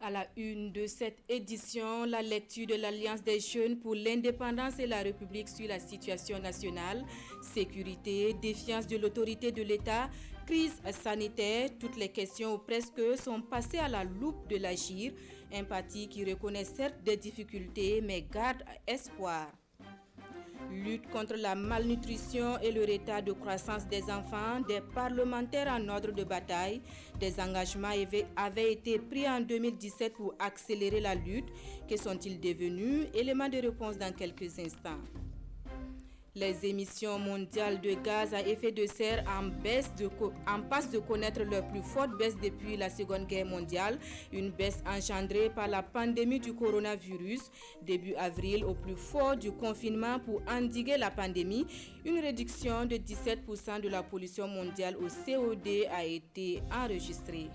À la une de cette édition, la lecture de l'Alliance des jeunes pour l'indépendance et la République sur la situation nationale, sécurité, défiance de l'autorité de l'État, crise sanitaire, toutes les questions ou presque sont passées à la loupe de l'Agir, un parti qui reconnaît certes des difficultés mais garde espoir. Lutte contre la malnutrition et le retard de croissance des enfants, des parlementaires en ordre de bataille. Des engagements avaient été pris en 2017 pour accélérer la lutte. Que sont-ils devenus? Éléments de réponse dans quelques instants. Les émissions mondiales de gaz à effet de serre en passe de connaître leur plus forte baisse depuis la Seconde Guerre mondiale, une baisse engendrée par la pandémie du coronavirus. Début avril, au plus fort du confinement pour endiguer la pandémie, une réduction de 17% de la pollution mondiale au CO2 a été enregistrée.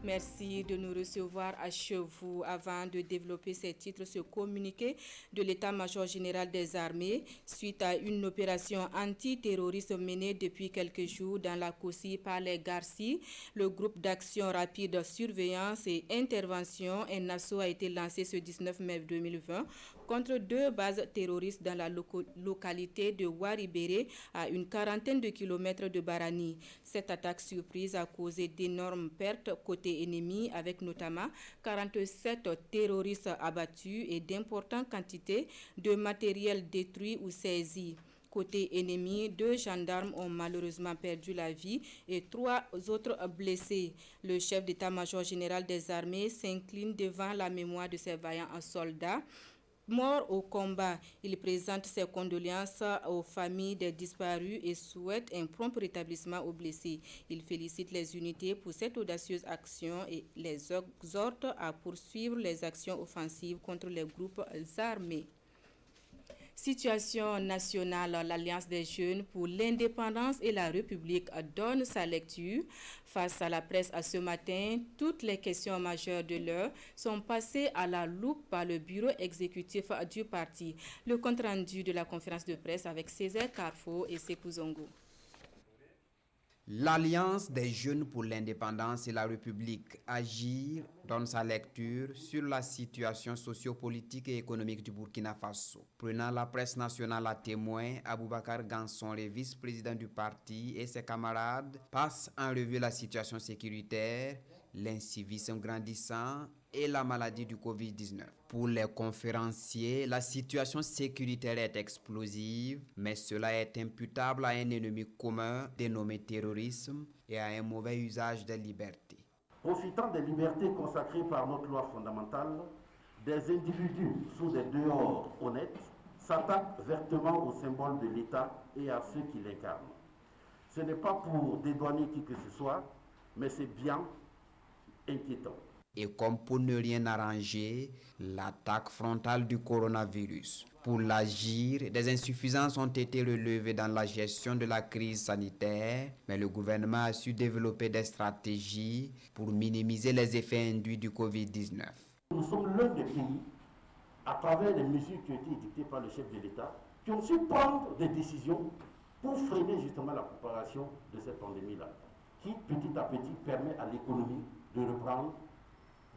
Merci de nous recevoir à chez vous. Avant de développer ces titres, ce communiqué de l'état-major général des armées suite à une opération antiterroriste menée depuis quelques jours dans la COSI par les Garci. Le groupe d'action rapide surveillance et intervention, un assaut a été lancé ce 19 mai 2020 contre 2 bases terroristes dans la localité de Waribéré à une quarantaine de kilomètres de Barani. Cette attaque surprise a causé d'énormes pertes côté ennemi avec notamment 47 terroristes abattus et d'importantes quantités de matériel détruit ou saisi. Côté ennemi, 2 gendarmes ont malheureusement perdu la vie et 3 autres blessés. Le chef d'état-major général des armées s'incline devant la mémoire de ses vaillants soldats morts au combat. Il présente ses condoléances aux familles des disparus et souhaite un prompt rétablissement aux blessés. Il félicite les unités pour cette audacieuse action et les exhorte à poursuivre les actions offensives contre les groupes armés. Situation nationale, l'Alliance des jeunes pour l'indépendance et la République donne sa lecture. Face à la presse à ce matin, toutes les questions majeures de l'heure sont passées à la loupe par le bureau exécutif du parti. Le compte-rendu de la conférence de presse avec Césaire Carrefour et Sékou Zongo. L'Alliance des jeunes pour l'indépendance et la République, AGIR, donne sa lecture sur la situation sociopolitique et économique du Burkina Faso. Prenant la presse nationale à témoin, Aboubacar Ganson, le vice-président du parti, et ses camarades passent en revue la situation sécuritaire, l'incivisme grandissant et la maladie du Covid-19. Pour les conférenciers, la situation sécuritaire est explosive, mais cela est imputable à un ennemi commun dénommé terrorisme et à un mauvais usage des libertés. Profitant des libertés consacrées par notre loi fondamentale, des individus sous des dehors honnêtes s'attaquent vertement au symbole de l'État et à ceux qui l'incarnent. Ce n'est pas pour dédouaner qui que ce soit, mais c'est bien inquiétant. Et comme pour ne rien arranger, l'attaque frontale du coronavirus. Pour l'AGIR, des insuffisances ont été relevées dans la gestion de la crise sanitaire, mais le gouvernement a su développer des stratégies pour minimiser les effets induits du Covid-19. Nous sommes l'un des pays, à travers les mesures qui ont été dictées par le chef de l'État, qui ont su prendre des décisions pour freiner justement la propagation de cette pandémie-là, qui petit à petit permet à l'économie de reprendre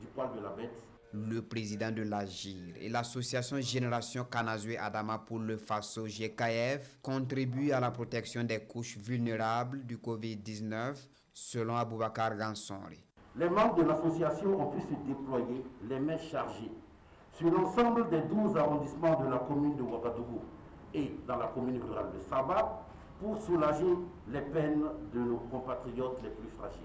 du poil de la bête. Le président de l'AGIR et l'association Génération Kanazoué Adama pour le Faso GKF contribuent à la protection des couches vulnérables du Covid-19 selon Aboubacar Gansonri. Les membres de l'association ont pu se déployer les mains chargées sur l'ensemble des 12 arrondissements de la commune de Ouagadougou et dans la commune rurale de Saba pour soulager les peines de nos compatriotes les plus fragiles.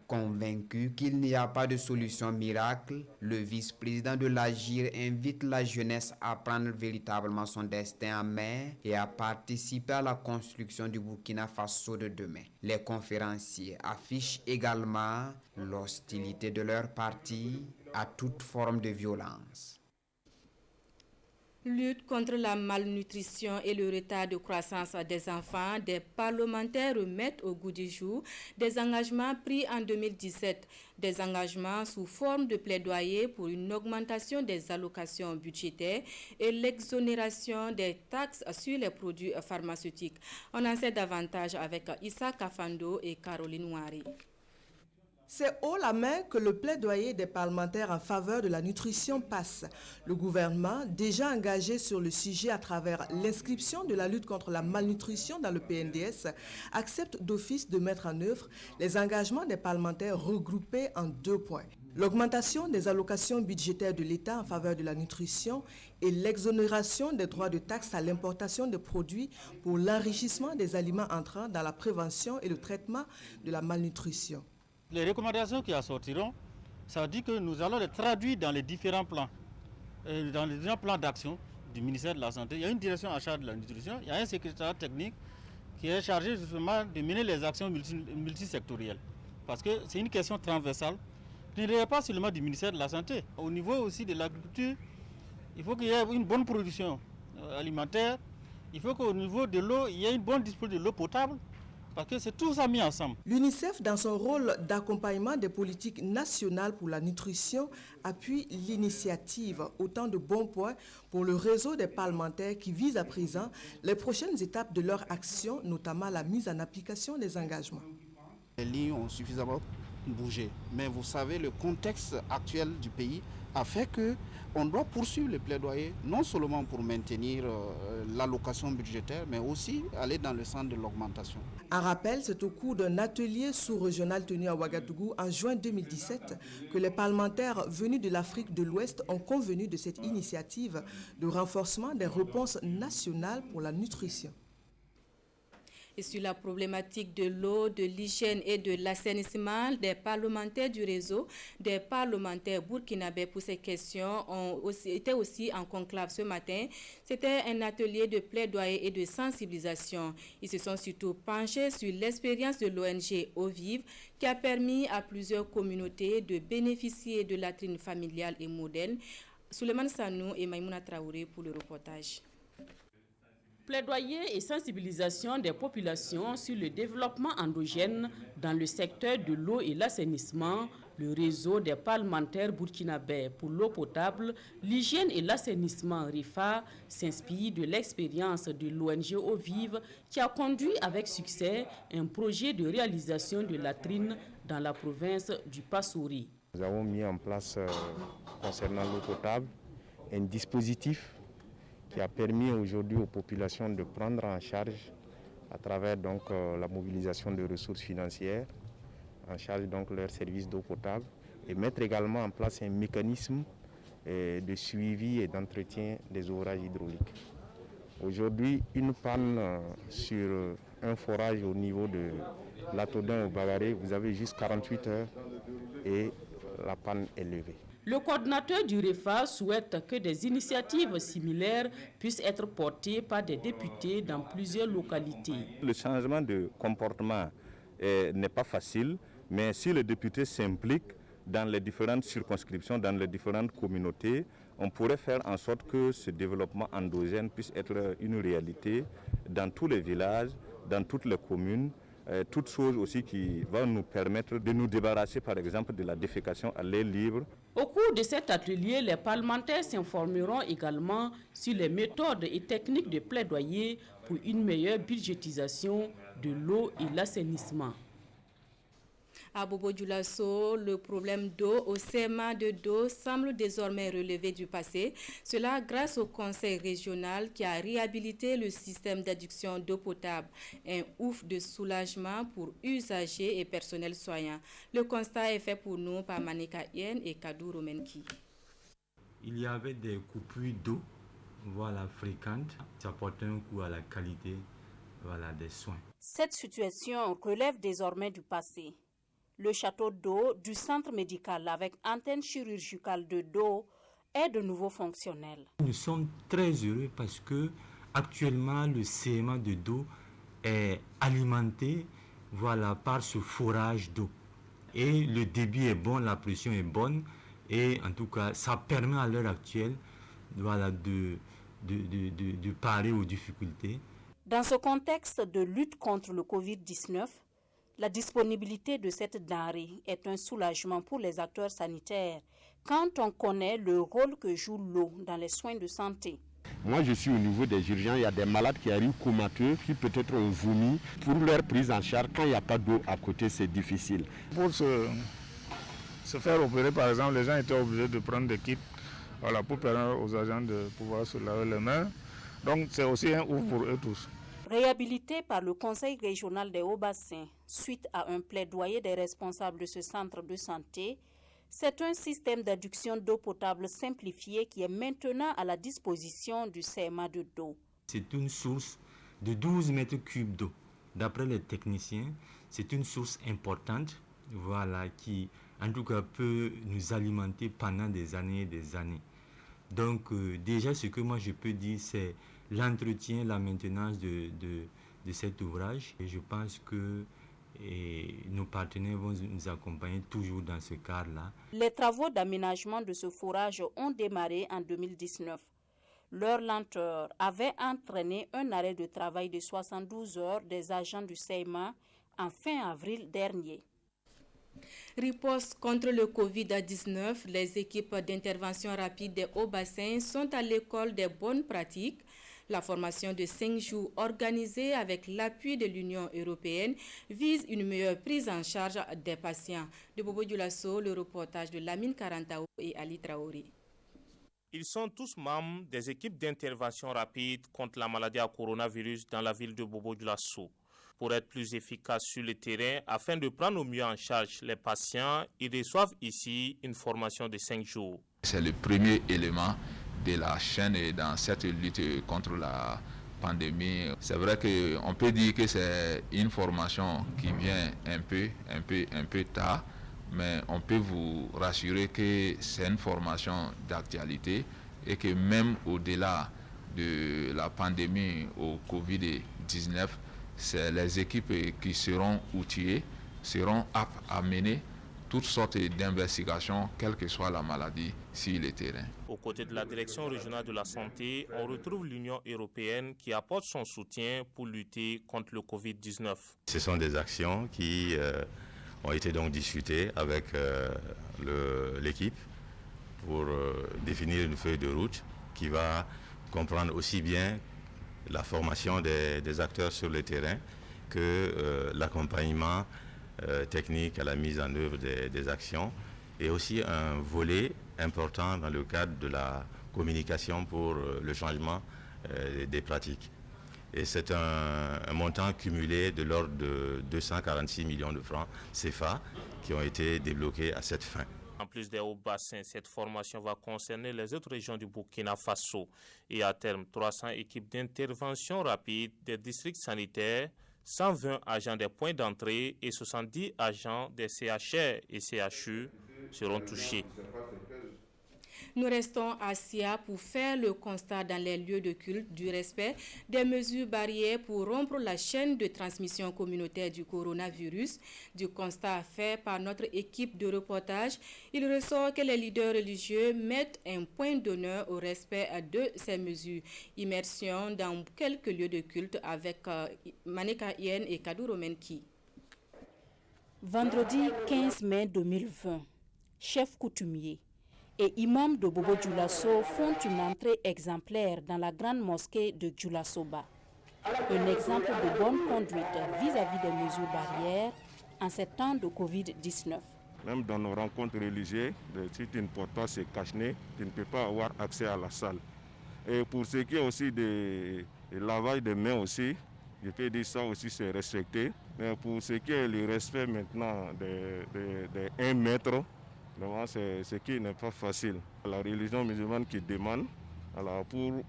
Convaincu qu'il n'y a pas de solution miracle, le vice-président de l'AGIR invite la jeunesse à prendre véritablement son destin en main et à participer à la construction du Burkina Faso de demain. Les conférenciers affichent également l'hostilité de leur parti à toute forme de violence. Lutte contre la malnutrition et le retard de croissance des enfants, des parlementaires remettent au goût du jour des engagements pris en 2017, des engagements sous forme de plaidoyer pour une augmentation des allocations budgétaires et l'exonération des taxes sur les produits pharmaceutiques. On en sait davantage avec Issa Kafando et Caroline Ouari. C'est haut la main que le plaidoyer des parlementaires en faveur de la nutrition passe. Le gouvernement, déjà engagé sur le sujet à travers l'inscription de la lutte contre la malnutrition dans le PNDS, accepte d'office de mettre en œuvre les engagements des parlementaires regroupés en 2 points. L'augmentation des allocations budgétaires de l'État en faveur de la nutrition et l'exonération des droits de taxe à l'importation de produits pour l'enrichissement des aliments entrant dans la prévention et le traitement de la malnutrition. Les recommandations qui en sortiront, ça dit que nous allons les traduire dans les différents plans, d'action du ministère de la Santé. Il y a une direction en charge de la nutrition, il y a un secrétariat technique qui est chargé justement de mener les actions multisectorielles. Parce que c'est une question transversale qui ne relève pas seulement du ministère de la Santé. Au niveau aussi de l'agriculture, il faut qu'il y ait une bonne production alimentaire. Il faut qu'au niveau de l'eau, il y ait une bonne disponibilité de l'eau potable. Parce que c'est tout ça mis ensemble. L'UNICEF, dans son rôle d'accompagnement des politiques nationales pour la nutrition, appuie l'initiative. Autant de bons points pour le réseau des parlementaires qui vise à présent les prochaines étapes de leur action, notamment la mise en application des engagements. Les lignes ont suffisamment bougé, mais vous savez, le contexte actuel du pays a fait qu'on doit poursuivre le plaidoyer, non seulement pour maintenir l'allocation budgétaire, mais aussi aller dans le sens de l'augmentation. Un rappel, c'est au cours d'un atelier sous-régional tenu à Ouagadougou en juin 2017 que les parlementaires venus de l'Afrique de l'Ouest ont convenu de cette initiative de renforcement des réponses nationales pour la nutrition. Et sur la problématique de l'eau, de l'hygiène et de l'assainissement, des parlementaires du réseau, des parlementaires burkinabés pour ces questions étaient aussi en conclave ce matin. C'était un atelier de plaidoyer et de sensibilisation. Ils se sont surtout penchés sur l'expérience de l'ONG Eau Vive qui a permis à plusieurs communautés de bénéficier de latrines familiales et modernes. Souleymane Sanou et Maïmouna Traoré pour le reportage. Plaidoyer et sensibilisation des populations sur le développement endogène dans le secteur de l'eau et l'assainissement, le réseau des parlementaires burkinabés pour l'eau potable, l'hygiène et l'assainissement RIFA s'inspire de l'expérience de l'ONG Eau Vive qui a conduit avec succès un projet de réalisation de latrines dans la province du Passouri. Nous avons mis en place, concernant l'eau potable, un dispositif qui a permis aujourd'hui aux populations de prendre en charge à travers la mobilisation de ressources financières, en charge donc leurs services d'eau potable et mettre également en place un mécanisme de suivi et d'entretien des ouvrages hydrauliques. Aujourd'hui, une panne sur un forage au niveau de l'Atodin au Bagaré, vous avez juste 48 heures et la panne est levée. Le coordinateur du REFA souhaite que des initiatives similaires puissent être portées par des députés dans plusieurs localités. Le changement de comportement n'est pas facile, mais si les députés s'impliquent dans les différentes circonscriptions, dans les différentes communautés, on pourrait faire en sorte que ce développement endogène puisse être une réalité dans tous les villages, dans toutes les communes. Toute chose aussi qui va nous permettre de nous débarrasser par exemple de la défécation à l'air libre. Au cours de cet atelier, les parlementaires s'informeront également sur les méthodes et techniques de plaidoyer pour une meilleure budgétisation de l'eau et l'assainissement. À Bobo Dioulasso, le problème d'eau au CMA de Do semble désormais relevé du passé. Cela grâce au conseil régional qui a réhabilité le système d'adduction d'eau potable. Un ouf de soulagement pour usagers et personnel soignant. Le constat est fait pour nous par Manika Yen et Kadou Romenki. Il y avait des coupures d'eau fréquentes. Ça portait un coup à la qualité des soins. Cette situation relève désormais du passé. Le château d'eau du centre médical avec antenne chirurgicale de Do est de nouveau fonctionnel. Nous sommes très heureux parce que actuellement le CMA de Do est alimenté par ce forage d'eau. Et le débit est bon, la pression est bonne et en tout cas ça permet à l'heure actuelle de parer aux difficultés. Dans ce contexte de lutte contre le Covid-19, la disponibilité de cette denrée est un soulagement pour les acteurs sanitaires quand on connaît le rôle que joue l'eau dans les soins de santé. Moi, je suis au niveau des urgences, il y a des malades qui arrivent comateux, qui peut-être ont vomi. Pour leur prise en charge, quand il n'y a pas d'eau à côté, c'est difficile. Pour se faire opérer, par exemple, les gens étaient obligés de prendre des kits, voilà, pour permettre aux agents de pouvoir se laver les mains. Donc, c'est aussi un ouf pour eux tous. Réhabilité par le Conseil régional des Hauts-Bassins suite à un plaidoyer des responsables de ce centre de santé, c'est un système d'adduction d'eau potable simplifié qui est maintenant à la disposition du CMA de Do. C'est une source de 12 mètres cubes d'eau. D'après les techniciens, c'est une source importante, voilà, qui en tout cas peut nous alimenter pendant des années et des années. Donc déjà ce que moi je peux dire, c'est l'entretien, la maintenance de cet ouvrage. Et je pense que nos partenaires vont nous accompagner toujours dans ce cadre-là. Les travaux d'aménagement de ce forage ont démarré en 2019. Leur lenteur avait entraîné un arrêt de travail de 72 heures des agents du CEMA en fin avril dernier. Riposte contre le Covid-19, les équipes d'intervention rapide des Hauts-Bassins sont à l'école des bonnes pratiques. La formation de 5 jours organisée avec l'appui de l'Union européenne vise une meilleure prise en charge des patients. De Bobo Dioulasso, le reportage de Lamine Karantao et Ali Traoré. Ils sont tous membres des équipes d'intervention rapide contre la maladie à coronavirus dans la ville de Bobo Dioulasso. Pour être plus efficaces sur le terrain, afin de prendre au mieux en charge les patients, ils reçoivent ici une formation de 5 jours. C'est le premier élément de la chaîne dans cette lutte contre la pandémie. C'est vrai qu'on peut dire que c'est une formation qui vient un peu tard, mais on peut vous rassurer que c'est une formation d'actualité et que même au-delà de la pandémie au Covid-19, c'est les équipes qui seront outillées, seront aptes à mener toutes sortes d'investigations, quelle que soit la maladie, sur le terrain. Aux côtés de la Direction régionale de la santé, on retrouve l'Union européenne qui apporte son soutien pour lutter contre le Covid-19. Ce sont des actions qui ont été donc discutées avec l'équipe pour définir une feuille de route qui va comprendre aussi bien la formation des acteurs sur le terrain que l'accompagnement technique à la mise en œuvre des actions et aussi un volet important dans le cadre de la communication pour le changement des pratiques. Et c'est un montant cumulé de l'ordre de 246 millions de francs CFA qui ont été débloqués à cette fin. En plus des Hauts-Bassins, cette formation va concerner les autres régions du Burkina Faso et à terme 300 équipes d'intervention rapide des districts sanitaires, 120 agents des points d'entrée et 70 agents des CHR et CHU seront touchés. Nous restons à Sia pour faire le constat dans les lieux de culte du respect des mesures barrières pour rompre la chaîne de transmission communautaire du coronavirus. Du constat fait par notre équipe de reportage, il ressort que les leaders religieux mettent un point d'honneur au respect de ces mesures. Immersion dans quelques lieux de culte avec Maneka Yen et Kaduro Menki. Vendredi 15 mai 2020, chef coutumier et imam de Bobo Dioulasso font une entrée exemplaire dans la grande mosquée de Dioulasso-Ba. Un exemple de bonne conduite vis-à-vis des mesures barrières en ces temps de Covid-19. Même dans nos rencontres religieuses, si tu ne portes pas ce cache-nez, tu ne peux pas avoir accès à la salle. Et pour ce qui est aussi de lavage des mains aussi, je peux dire ça aussi c'est respecté. Mais pour ce qui est le respect maintenant des 1 mètre, c'est ce qui n'est pas facile. La religion musulmane qui demande, alors pour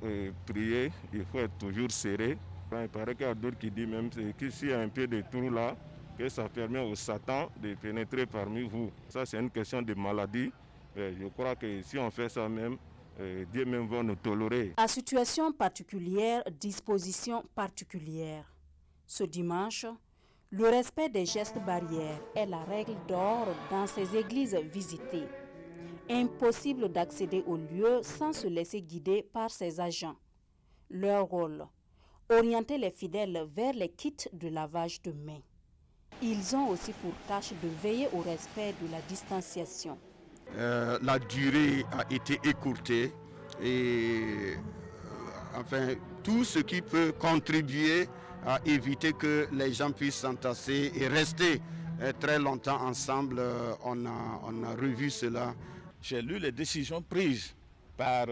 prier, il faut être toujours serré. Il paraît qu'il y a d'autres qui disent même que s'il y a un peu de trou là, que ça permet au Satan de pénétrer parmi vous. Ça, c'est une question de maladie. Je crois que si on fait ça même, Dieu même va nous tolérer. À situation particulière, disposition particulière. Ce dimanche, le respect des gestes barrières est la règle d'or dans ces églises visitées. Impossible d'accéder au lieu sans se laisser guider par ses agents. Leur rôle, orienter les fidèles vers les kits de lavage de mains. Ils ont aussi pour tâche de veiller au respect de la distanciation. La durée a été écourtée et enfin tout ce qui peut contribuer à éviter que les gens puissent s'entasser et rester très longtemps ensemble. On a revu cela. J'ai lu les décisions prises par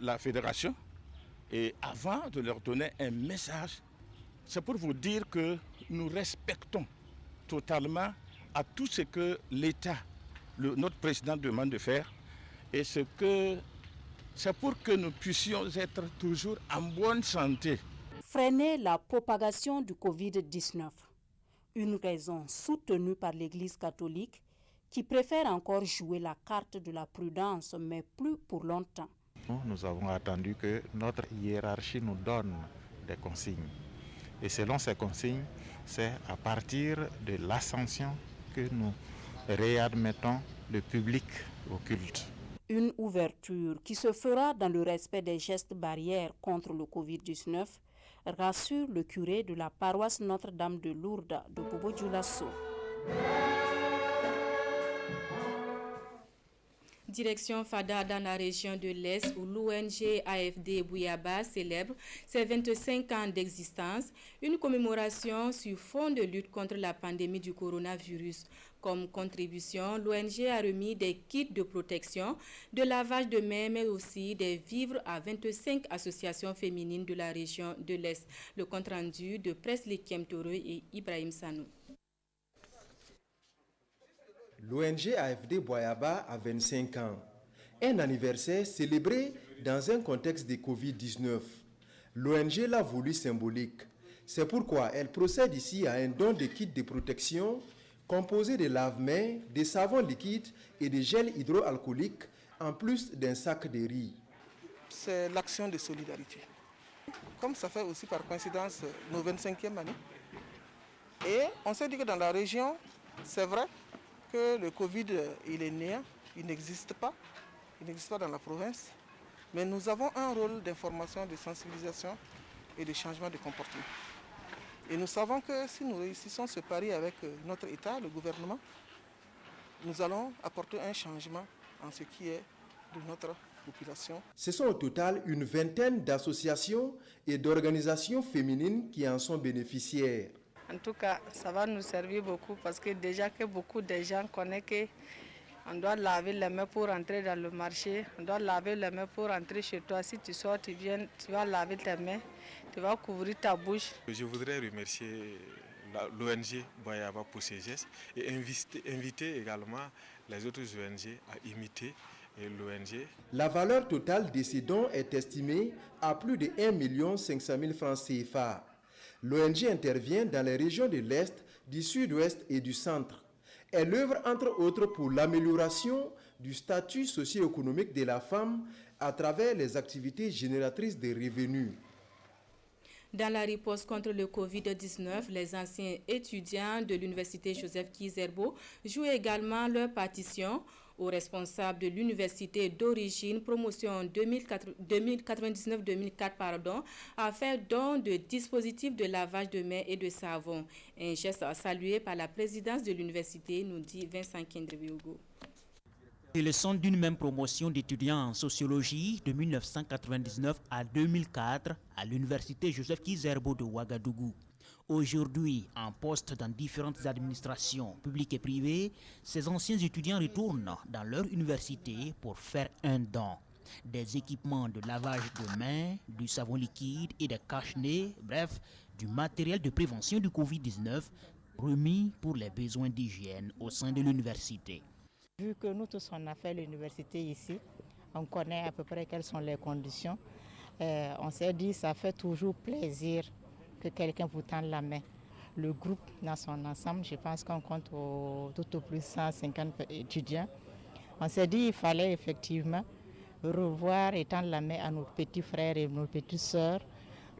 la fédération et avant de leur donner un message, c'est pour vous dire que nous respectons totalement à tout ce que l'État, notre président demande de faire, et c'est pour que nous puissions être toujours en bonne santé. Freiner la propagation du Covid-19, une raison soutenue par l'Église catholique qui préfère encore jouer la carte de la prudence, mais plus pour longtemps. Nous avons attendu que notre hiérarchie nous donne des consignes. Et selon ces consignes, c'est à partir de l'Ascension que nous réadmettons le public au culte. Une ouverture qui se fera dans le respect des gestes barrières contre le Covid-19, rassure le curé de la paroisse Notre-Dame de Lourdes de Bobo-Dioulasso. Direction Fada dans la région de l'Est où l'ONG AFD Bouyaba célèbre ses 25 ans d'existence, une commémoration sur fond de lutte contre la pandémie du coronavirus. Comme contribution, l'ONG a remis des kits de protection, de lavage de mains, mais aussi des vivres à 25 associations féminines de la région de l'Est. Le compte-rendu de Presley Kemtoro et Ibrahim Sanou. L'ONG AFD Bouyaba a 25 ans. Un anniversaire célébré dans un contexte de Covid-19. L'ONG l'a voulu symbolique. C'est pourquoi elle procède ici à un don de kits de protection composé de lave-mains, de savons liquides et de gel hydroalcoolique, en plus d'un sac de riz. C'est l'action de solidarité. Comme ça fait aussi par coïncidence nos 25e années. Et on s'est dit que dans la région, c'est vrai que le Covid, il est néant, il n'existe pas dans la province. Mais nous avons un rôle d'information, de sensibilisation et de changement de comportement. Et nous savons que si nous réussissons ce pari avec notre État, le gouvernement, nous allons apporter un changement en ce qui est de notre population. Ce sont au total une vingtaine d'associations et d'organisations féminines qui en sont bénéficiaires. En tout cas, ça va nous servir beaucoup parce que déjà que beaucoup de gens connaissent qu'on doit laver les mains pour entrer dans le marché, on doit laver les mains pour entrer chez toi. Si tu sors, tu vas laver tes mains, tu vas couvrir ta bouche. Je voudrais remercier l'ONG Bouyaba pour ses gestes et inviter également les autres ONG à imiter l'ONG. La valeur totale de ces dons est estimée à plus de 1 500 000 francs CFA. L'ONG intervient dans les régions de l'Est, du Sud-Ouest et du Centre. Elle œuvre entre autres pour l'amélioration du statut socio-économique de la femme à travers les activités génératrices de revenus. Dans la riposte contre le Covid-19, les anciens étudiants de l'université Joseph Kizerbo jouent également leur partition aux responsables de l'université d'origine promotion 2099-2004 à faire don de dispositifs de lavage de mains et de savon. Un geste salué par la présidence de l'université, nous dit Vincent Kendribiogo. C'est le centre d'une même promotion d'étudiants en sociologie de 1999 à 2004 à l'université Joseph Kizerbo de Ouagadougou. Aujourd'hui, en poste dans différentes administrations publiques et privées, ces anciens étudiants retournent dans leur université pour faire un don. Des équipements de lavage de mains, du savon liquide et des cache-nez, bref, du matériel de prévention du Covid-19 remis pour les besoins d'hygiène au sein de l'université. Vu que nous tous on a fait l'université ici, on connaît à peu près quelles sont les conditions. On s'est dit ça fait toujours plaisir que quelqu'un vous tende la main. Le groupe dans son ensemble, je pense qu'on compte tout au plus 150 étudiants. On s'est dit qu'il fallait effectivement revoir et tendre la main à nos petits frères et nos petites sœurs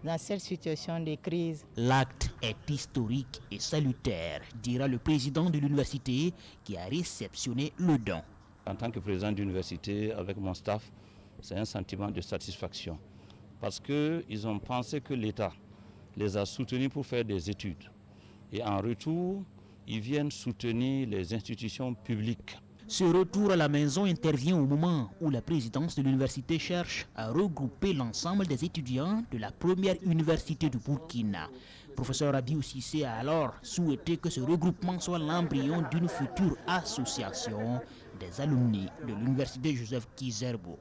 dans cette situation de crise. L'acte est historique et salutaire, dira le président de l'université qui a réceptionné le don. En tant que président d'université, avec mon staff, c'est un sentiment de satisfaction parce qu'ils ont pensé que l'État les a soutenus pour faire des études. Et en retour, ils viennent soutenir les institutions publiques. Ce retour à la maison intervient au moment où la présidence de l'université cherche à regrouper l'ensemble des étudiants de la première université du Burkina. Professeur Abiou Cissé a alors souhaité que ce regroupement soit l'embryon d'une future association des alumni de l'université Joseph Kizerbo.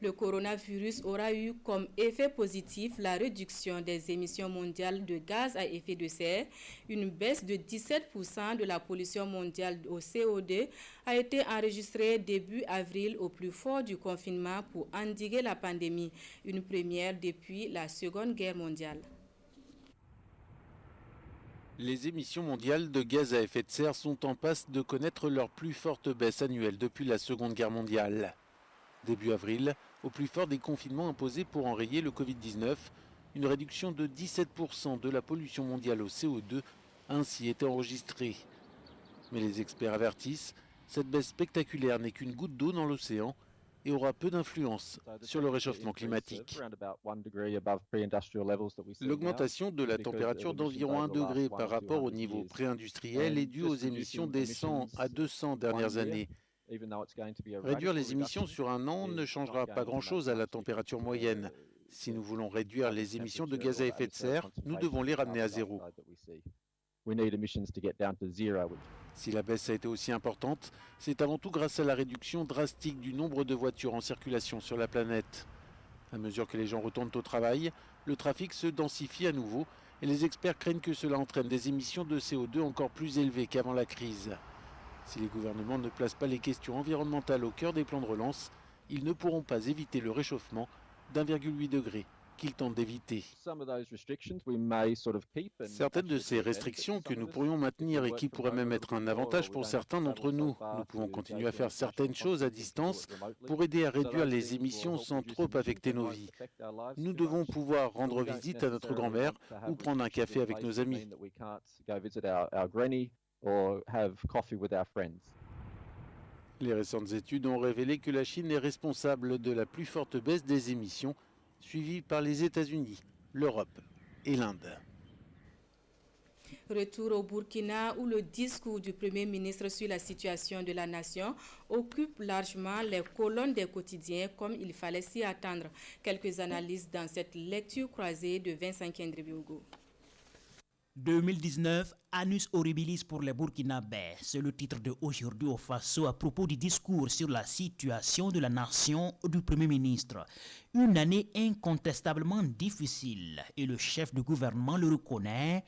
Le coronavirus aura eu comme effet positif la réduction des émissions mondiales de gaz à effet de serre. Une baisse de 17% de la pollution mondiale au CO2 a été enregistrée début avril au plus fort du confinement pour endiguer la pandémie, une première depuis la Seconde Guerre mondiale. Les émissions mondiales de gaz à effet de serre sont en passe de connaître leur plus forte baisse annuelle depuis la Seconde Guerre mondiale. Début avril, au plus fort des confinements imposés pour enrayer le Covid-19, une réduction de 17% de la pollution mondiale au CO2 a ainsi été enregistrée. Mais les experts avertissent, cette baisse spectaculaire n'est qu'une goutte d'eau dans l'océan et aura peu d'influence sur le réchauffement climatique. L'augmentation de la température d'environ 1 degré par rapport au niveau pré-industriel est due aux émissions des 100 à 200 dernières années. Réduire les émissions sur un an ne changera pas grand-chose à la température moyenne. Si nous voulons réduire les émissions de gaz à effet de serre, nous devons les ramener à zéro. Si la baisse a été aussi importante, c'est avant tout grâce à la réduction drastique du nombre de voitures en circulation sur la planète. À mesure que les gens retournent au travail, le trafic se densifie à nouveau et les experts craignent que cela entraîne des émissions de CO2 encore plus élevées qu'avant la crise. Si les gouvernements ne placent pas les questions environnementales au cœur des plans de relance, ils ne pourront pas éviter le réchauffement d'1,8 degré qu'ils tentent d'éviter. Certaines de ces restrictions que nous pourrions maintenir et qui pourraient même être un avantage pour certains d'entre nous, nous pouvons continuer à faire certaines choses à distance pour aider à réduire les émissions sans trop affecter nos vies. Nous devons pouvoir rendre visite à notre grand-mère ou prendre un café avec nos amis. Les récentes études ont révélé que la Chine est responsable de la plus forte baisse des émissions, suivie par les États-Unis, l'Europe et l'Inde. Retour au Burkina où le discours du Premier ministre sur la situation de la nation occupe largement les colonnes des quotidiens comme il fallait s'y attendre. Quelques analyses dans cette lecture croisée de Vincent Kendribiogo. 2019, Annus Horribilis pour les Burkinabés, c'est le titre de Aujourd'hui au Faso à propos du discours sur la situation de la nation du Premier ministre. Une année incontestablement difficile et le chef de gouvernement le reconnaît.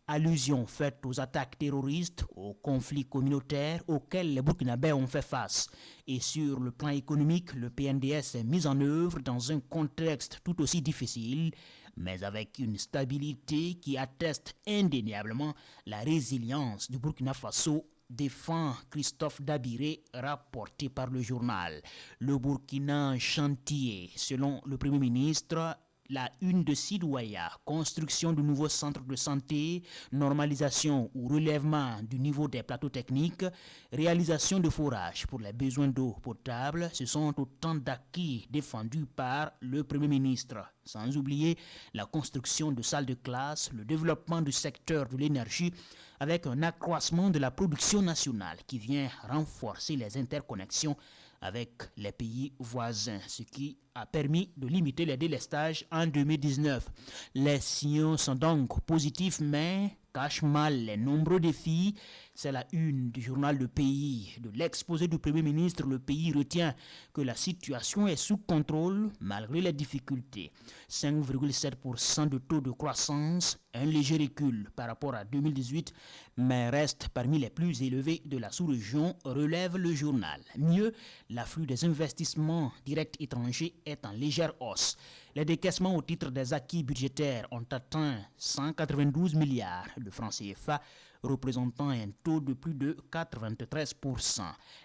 Allusion faite aux attaques terroristes, aux conflits communautaires auxquels les Burkinabés ont fait face. Et sur le plan économique, le PNDS est mis en œuvre dans un contexte tout aussi difficile, mais avec une stabilité qui atteste indéniablement la résilience du Burkina Faso, défend Christophe Dabiré, rapporté par le journal. Le Burkina en chantier, selon le Premier ministre. La une de Sidouaya, construction de nouveaux centres de santé, normalisation ou relèvement du niveau des plateaux techniques, réalisation de forages pour les besoins d'eau potable, ce sont autant d'acquis défendus par le Premier ministre. Sans oublier la construction de salles de classe, le développement du secteur de l'énergie avec un accroissement de la production nationale qui vient renforcer les interconnexions avec les pays voisins, ce qui a permis de limiter les délestages en 2019. Les signaux sont donc positifs, mais cachent mal les nombreux défis. C'est la une du journal Le Pays. De l'exposé du Premier ministre, Le Pays retient que la situation est sous contrôle malgré les difficultés. 5,7% de taux de croissance, un léger recul par rapport à 2018, mais reste parmi les plus élevés de la sous-région, relève le journal. Mieux, l'afflux des investissements directs étrangers est en légère hausse. Les décaissements au titre des acquis budgétaires ont atteint 192 milliards de francs CFA, représentant un taux de plus de 93%.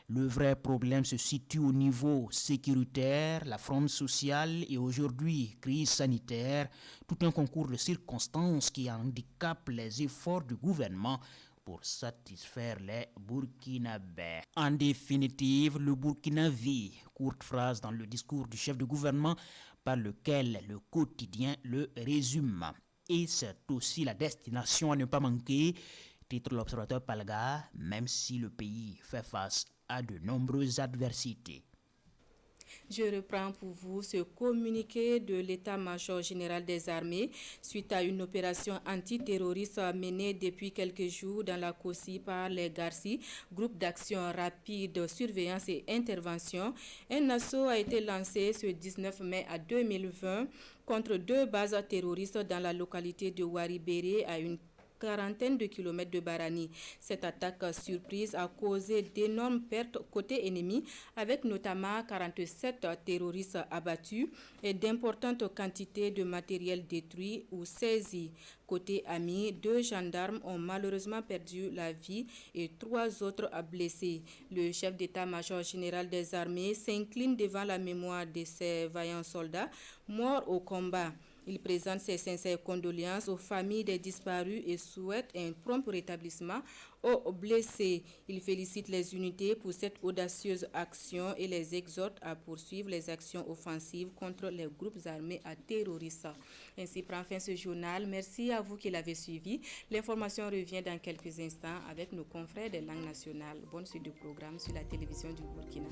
Le vrai problème se situe au niveau sécuritaire, la fronde sociale et aujourd'hui crise sanitaire, tout un concours de circonstances qui handicapent les efforts du gouvernement pour satisfaire les Burkinabés. En définitive, le Burkina vit, courte phrase dans le discours du chef de gouvernement par lequel le quotidien le résume. Et c'est aussi la destination à ne pas manquer, titre l'observateur Palga, même si le pays fait face à de nombreuses adversités. Je reprends pour vous ce communiqué de l'état-major général des armées suite à une opération antiterroriste menée depuis quelques jours dans la COSI par les GARCI, groupe d'action rapide, surveillance et intervention. Un assaut a été lancé ce 19 mai 2020 contre 2 bases terroristes dans la localité de Waribéré à une quarantaine de kilomètres de Barani. Cette attaque surprise a causé d'énormes pertes côté ennemi, avec notamment 47 terroristes abattus et d'importantes quantités de matériel détruit ou saisi. Côté ami, 2 gendarmes ont malheureusement perdu la vie et 3 autres blessés. Le chef d'état-major général des armées s'incline devant la mémoire de ces vaillants soldats morts au combat. Il présente ses sincères condoléances aux familles des disparus et souhaite un prompt rétablissement aux blessés. Il félicite les unités pour cette audacieuse action et les exhorte à poursuivre les actions offensives contre les groupes armés à terroristes. Ainsi prend fin ce journal. Merci à vous qui l'avez suivi. L'information revient dans quelques instants avec nos confrères des langues nationales. Bonne suite de programme sur la télévision du Burkina.